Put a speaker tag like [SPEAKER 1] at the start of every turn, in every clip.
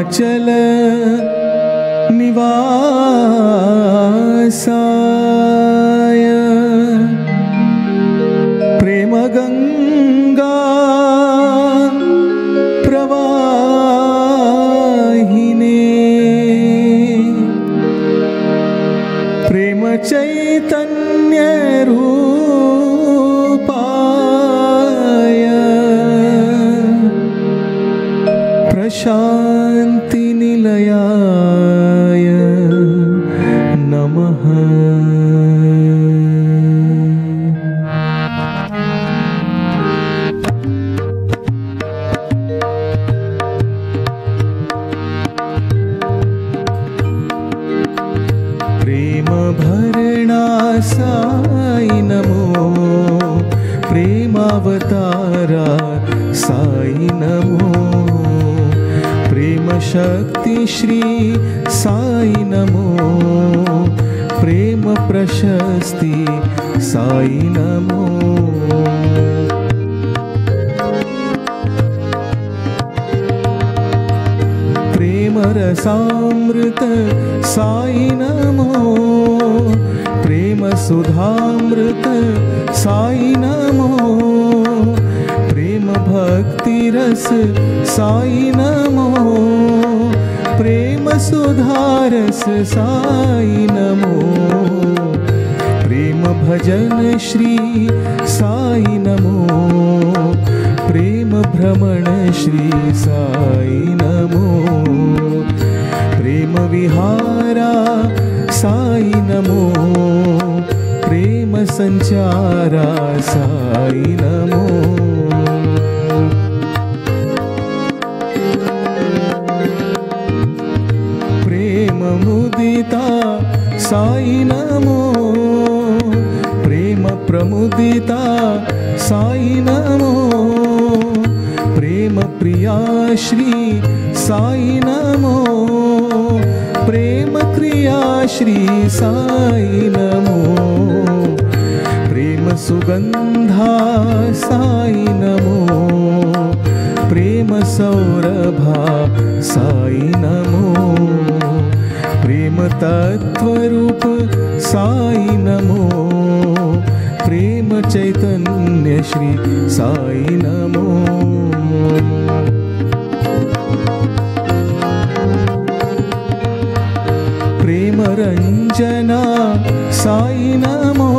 [SPEAKER 1] हिमाचल निवासाय प्रेम गंगा प्रवाहिने प्रेम चैतन्य रूपाय प्रशांति निलयाय नमः। प्रेम भरणा साई नमो प्रेमावतारा साई नमो प्रेम शक्ति श्री साई नमो प्रेम प्रशस्ति साई नमो प्रेम रसामृत साई नमो प्रेम सुधामृत साई नमो प्रेम भक्ति रस साई नमो प्रेम सुधारस साई नमो प्रेम भजन श्री साई नमो प्रेम भ्रमण श्री साई नमो प्रेम विहारा साई नमो प्रेम संचारा साई नमो प्रेम मुदिता साई नमो प्रेम प्रमुदिता साई नमो प्रेम प्रिया श्री साई नमो प्रेम क्रिया श्री साई नमो प्रेम सुगंधा साई नमो प्रेम सौरभा साई नमो प्रेम तत्वरूप साई नमो प्रेम चैतन्य श्री साई नमो प्रेम रंजना साई नमो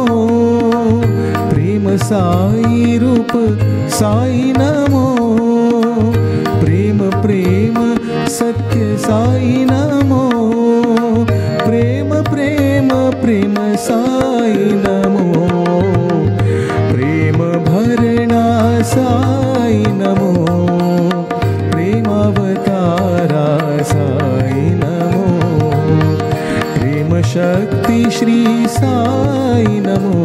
[SPEAKER 1] प्रेम साई रूप साई नमो प्रेम प्रेम सत्य साई नमो प्रेम प्रेम प्रेम साई नमो प्रेम भरणा साई नमो प्रेमावतारा साई नमो प्रेम शक्ति श्री साई नमो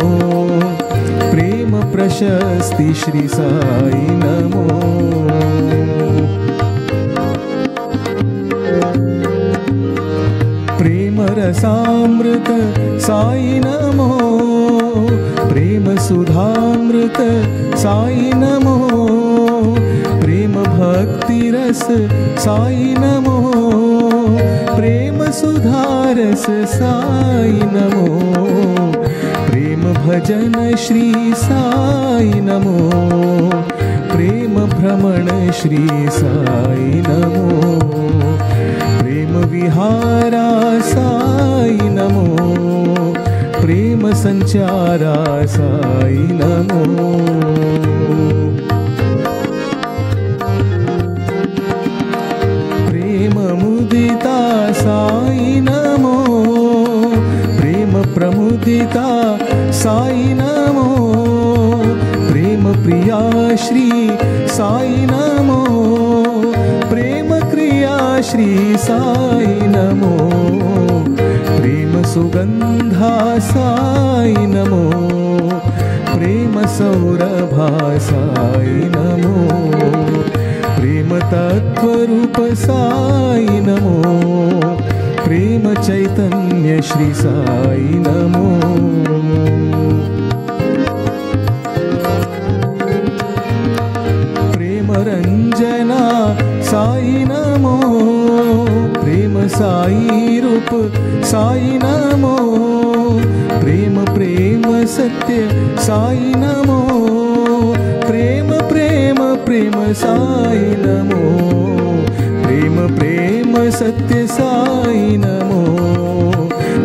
[SPEAKER 1] प्रेम प्रशस्ति श्री साई नमो प्रेम रसामृत साई नमो प्रेम सुधामृत साई नमो प्रेम भक्ति रस साई नमो प्रेम सुधारस साई नमो प्रेम भजन श्री साई नमो प्रेम भ्रमण श्री साई नमो प्रेम विहारा साई नमो प्रेम संचारा साई नमो प्रेम मुदिता साई नमो प्रेम प्रमुदिता साई नमो प्रेम प्रिया श्री साई नमो प्रेम क्रिया श्री साई नमो प्रेम सुगंधा साई नमो प्रेम सौरभा साई नमो प्रेम तत्वरूप साई नमो प्रेम चैतन्य श्री साई नमो प्रेम रंजना साई नमो ప్రేమ ప్రేమ సత్య సాయి నమో ప్రేమ ప్రేమ ప్రేమ సాయి నమో ప్రేమ ప్రేమ సత్య సాయి నమో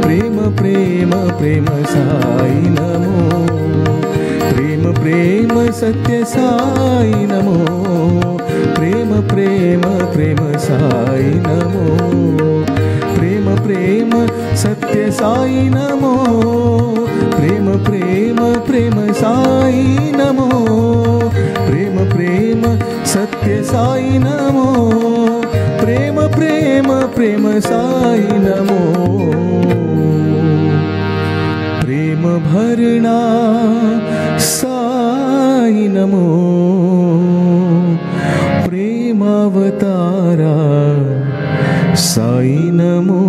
[SPEAKER 1] ప్రేమ ప్రేమ ప్రేమ సాయి నమో ప్రేమ ప్రేమ సత్య సాయి నమో ప్రేమ ప్రేమ ప్రేమ సాయి నమో ప్రేమ ప్రేమ సత్య సాయి నమో ప్రేమ ప్రేమ ప్రేమ సాయి నమో ప్రేమ ప్రేమ సత్య సాయి నమో ప్రేమ ప్రేమ ప్రేమ సాయి నమో ప్రేమ భరణా సాయి నమో ప్రేమావతారా సాయి నమో